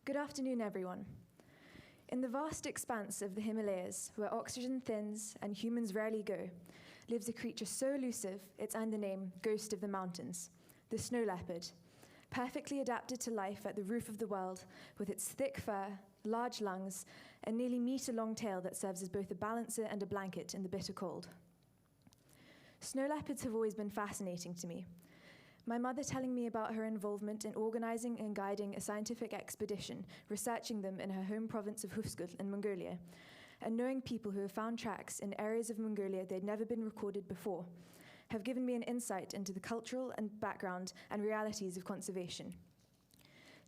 Good afternoon, everyone. In the vast expanse of the Himalayas, where oxygen thins and humans rarely go, lives a creature so elusive it's earned the name Ghost of the Mountains, the snow leopard, perfectly adapted to life at the roof of the world with its thick fur, large lungs, and nearly meter-long tail that serves as both a balancer and a blanket in the bitter cold. Snow leopards have always been fascinating to me. My mother telling me about her involvement in organizing and guiding a scientific expedition, researching them in her home province of Hufsgul in Mongolia, and knowing people who have found tracks in areas of Mongolia they'd never been recorded before, have given me an insight into the cultural and background and realities of conservation.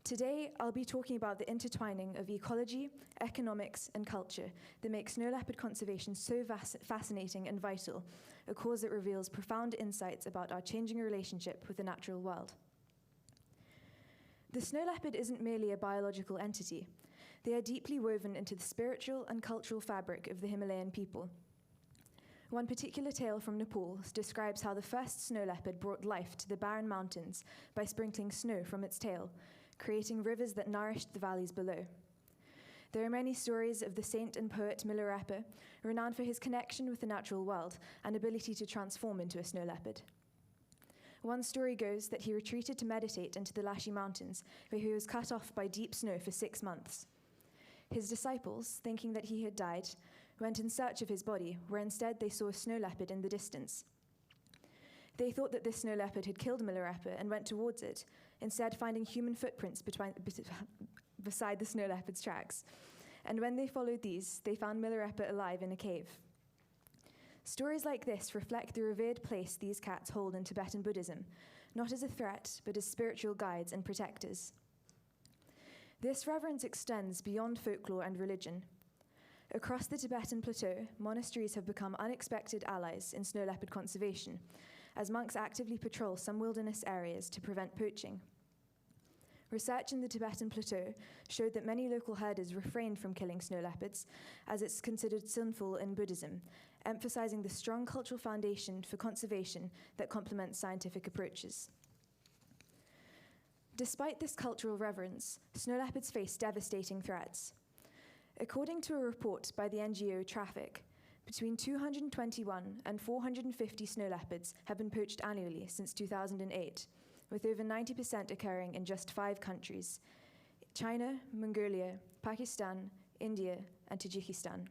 Today, I'll be talking about the intertwining of ecology, economics, and culture that makes snow leopard conservation so fascinating and vital, a cause that reveals profound insights about our changing relationship with the natural world. The snow leopard isn't merely a biological entity. They are deeply woven into the spiritual and cultural fabric of the Himalayan people. One particular tale from Nepal describes how the first snow leopard brought life to the barren mountains by sprinkling snow from its tail, creating rivers that nourished the valleys below. There are many stories of the saint and poet Milarepa, renowned for his connection with the natural world and ability to transform into a snow leopard. One story goes that he retreated to meditate into the Lashi Mountains, where he was cut off by deep snow for 6 months. His disciples, thinking that he had died, went in search of his body, where instead they saw a snow leopard in the distance. They thought that this snow leopard had killed Milarepa and went towards it, instead finding human footprints beside the snow leopard's tracks. And when they followed these, they found Milarepa alive in a cave. Stories like this reflect the revered place these cats hold in Tibetan Buddhism, not as a threat, but as spiritual guides and protectors. This reverence extends beyond folklore and religion. Across the Tibetan plateau, monasteries have become unexpected allies in snow leopard conservation, as monks actively patrol some wilderness areas to prevent poaching. Research in the Tibetan plateau showed that many local herders refrained from killing snow leopards, as it's considered sinful in Buddhism, emphasizing the strong cultural foundation for conservation that complements scientific approaches. Despite this cultural reverence, snow leopards face devastating threats. According to a report by the NGO Traffic, between 221 and 450 snow leopards have been poached annually since 2008, with over 90% occurring in just 5 countries: China, Mongolia, Pakistan, India, and Tajikistan.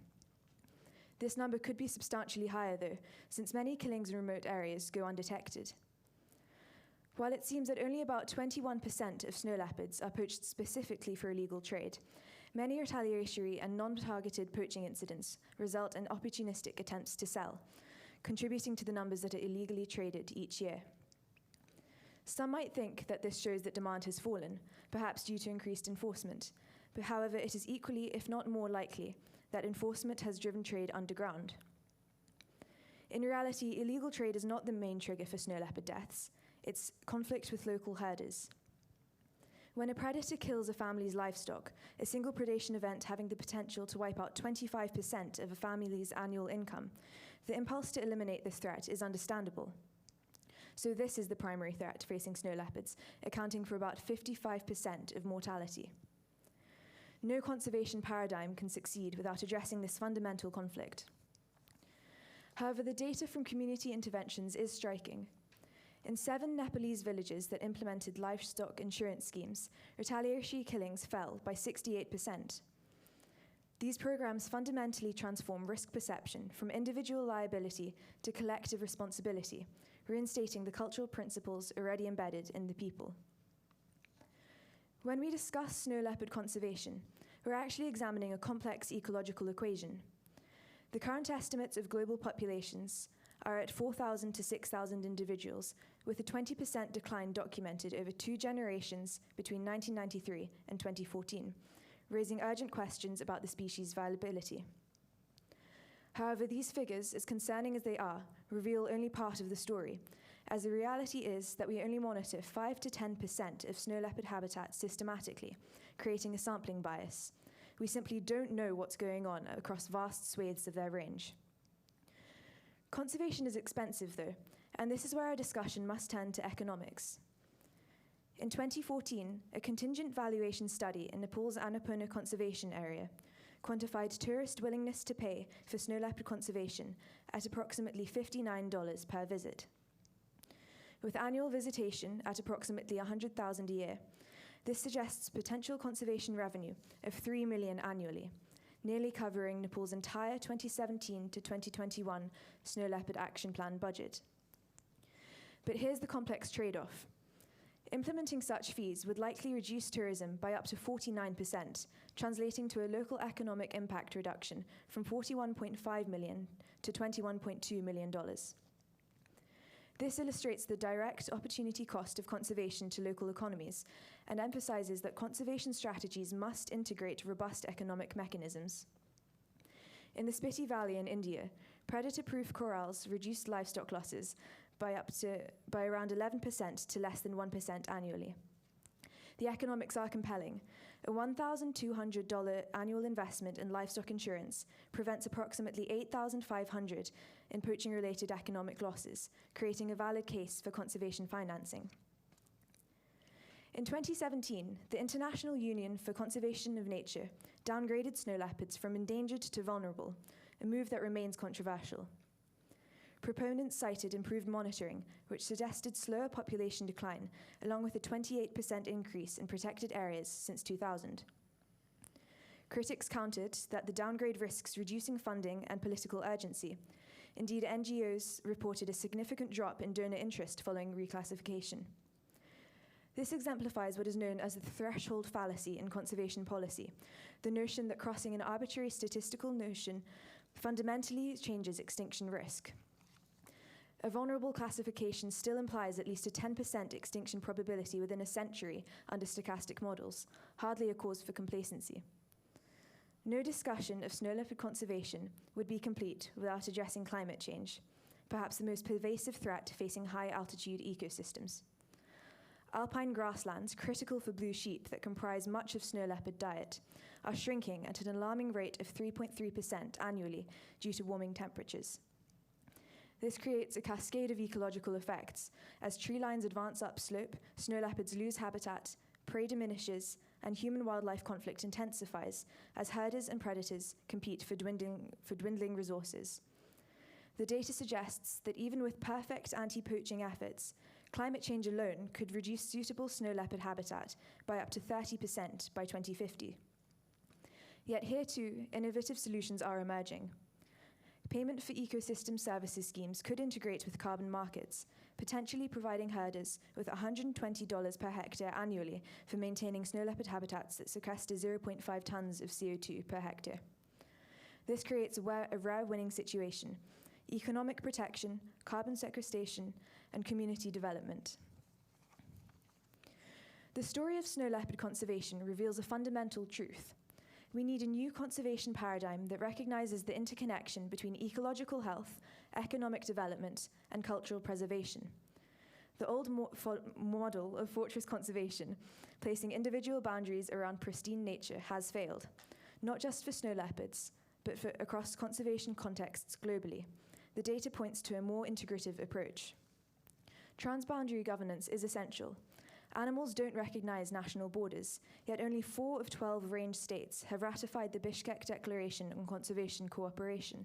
This number could be substantially higher, though, since many killings in remote areas go undetected. While it seems that only about 21% of snow leopards are poached specifically for illegal trade, many retaliatory and non-targeted poaching incidents result in opportunistic attempts to sell, contributing to the numbers that are illegally traded each year. Some might think that this shows that demand has fallen, perhaps due to increased enforcement, but however, it is equally, if not more likely, that enforcement has driven trade underground. In reality, illegal trade is not the main trigger for snow leopard deaths. It's conflict with local herders. When a predator kills a family's livestock, a single predation event having the potential to wipe out 25% of a family's annual income, the impulse to eliminate this threat is understandable. So this is the primary threat facing snow leopards, accounting for about 55% of mortality. No conservation paradigm can succeed without addressing this fundamental conflict. However, the data from community interventions is striking. In 7 Nepalese villages that implemented livestock insurance schemes, retaliatory killings fell by 68%. These programs fundamentally transform risk perception from individual liability to collective responsibility, reinstating the cultural principles already embedded in the people. When we discuss snow leopard conservation, we're actually examining a complex ecological equation. The current estimates of global populations are at 4,000 to 6,000 individuals, with a 20% decline documented over 2 generations between 1993 and 2014, raising urgent questions about the species' viability. However, these figures, as concerning as they are, reveal only part of the story, as the reality is that we only monitor 5 to 10% of snow leopard habitats systematically, creating a sampling bias. We simply don't know what's going on across vast swathes of their range. Conservation is expensive, though, and this is where our discussion must turn to economics. In 2014, a contingent valuation study in Nepal's Annapurna Conservation Area quantified tourist willingness to pay for snow leopard conservation at approximately $59 per visit. With annual visitation at approximately $100,000 a year, this suggests potential conservation revenue of $3 million annually, nearly covering Nepal's entire 2017 to 2021 Snow Leopard Action Plan budget. But here's the complex trade-off. Implementing such fees would likely reduce tourism by up to 49%, translating to a local economic impact reduction from $41.5 million to $21.2 million. This illustrates the direct opportunity cost of conservation to local economies and emphasizes that conservation strategies must integrate robust economic mechanisms. In the Spiti Valley in India, predator-proof corrals reduced livestock losses by around 11% to less than 1% annually. The economics are compelling. A $1,200 annual investment in livestock insurance prevents approximately $8,500 in poaching-related economic losses, creating a valid case for conservation financing. In 2017, the International Union for Conservation of Nature downgraded snow leopards from endangered to vulnerable, a move that remains controversial. Proponents cited improved monitoring, which suggested slower population decline, along with a 28% increase in protected areas since 2000. Critics countered that the downgrade risks reducing funding and political urgency. Indeed, NGOs reported a significant drop in donor interest following reclassification. This exemplifies what is known as the threshold fallacy in conservation policy, the notion that crossing an arbitrary statistical notion fundamentally changes extinction risk. A vulnerable classification still implies at least a 10% extinction probability within a century under stochastic models, hardly a cause for complacency. No discussion of snow leopard conservation would be complete without addressing climate change, perhaps the most pervasive threat facing high-altitude ecosystems. Alpine grasslands, critical for blue sheep that comprise much of snow leopard diet, are shrinking at an alarming rate of 3.3% annually due to warming temperatures. This creates a cascade of ecological effects. As tree lines advance upslope, snow leopards lose habitat, prey diminishes, and human-wildlife conflict intensifies as herders and predators compete for dwindling resources. The data suggests that even with perfect anti-poaching efforts, climate change alone could reduce suitable snow leopard habitat by up to 30% by 2050. Yet here too, innovative solutions are emerging. Payment for ecosystem services schemes could integrate with carbon markets, potentially providing herders with $120 per hectare annually for maintaining snow leopard habitats that sequester 0.5 tons of CO2 per hectare. This creates a rare winning situation: economic protection, carbon sequestration, and community development. The story of snow leopard conservation reveals a fundamental truth. We need a new conservation paradigm that recognizes the interconnection between ecological health, economic development, and cultural preservation. The old model of fortress conservation, placing individual boundaries around pristine nature, has failed, not just for snow leopards, but across conservation contexts globally. The data points to a more integrative approach. Transboundary governance is essential. Animals don't recognize national borders, yet only 4 of 12 range states have ratified the Bishkek Declaration on Conservation Cooperation.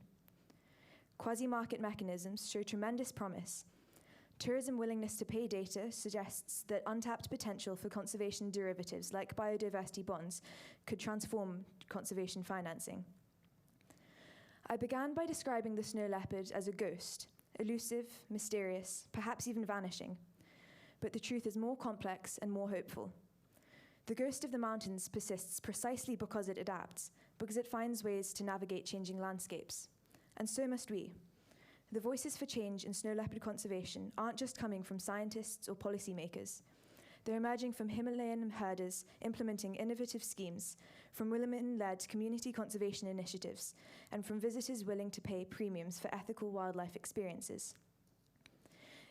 Quasi-market mechanisms show tremendous promise. Tourism willingness to pay data suggests that untapped potential for conservation derivatives like biodiversity bonds could transform conservation financing. I began by describing the snow leopard as a ghost, elusive, mysterious, perhaps even vanishing. But the truth is more complex and more hopeful. The ghost of the mountains persists precisely because it adapts, because it finds ways to navigate changing landscapes. And so must we. The voices for change in snow leopard conservation aren't just coming from scientists or policymakers. They're emerging from Himalayan herders implementing innovative schemes, from women-led community conservation initiatives, and from visitors willing to pay premiums for ethical wildlife experiences.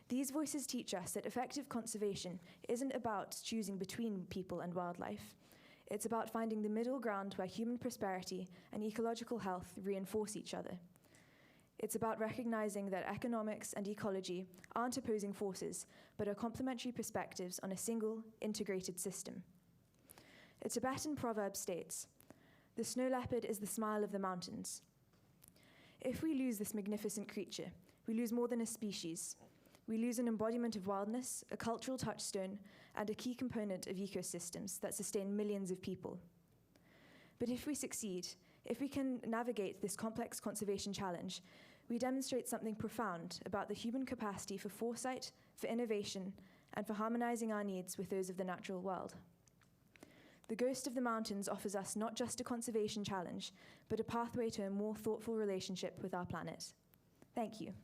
These voices teach us that effective conservation isn't about choosing between people and wildlife. It's about finding the middle ground where human prosperity and ecological health reinforce each other. It's about recognizing that economics and ecology aren't opposing forces, but are complementary perspectives on a single, integrated system. A Tibetan proverb states, "The snow leopard is the smile of the mountains." If we lose this magnificent creature, we lose more than a species. We lose an embodiment of wildness, a cultural touchstone, and a key component of ecosystems that sustain millions of people. But if we succeed, if we can navigate this complex conservation challenge, we demonstrate something profound about the human capacity for foresight, for innovation, and for harmonizing our needs with those of the natural world. The Ghost of the Mountains offers us not just a conservation challenge, but a pathway to a more thoughtful relationship with our planet. Thank you.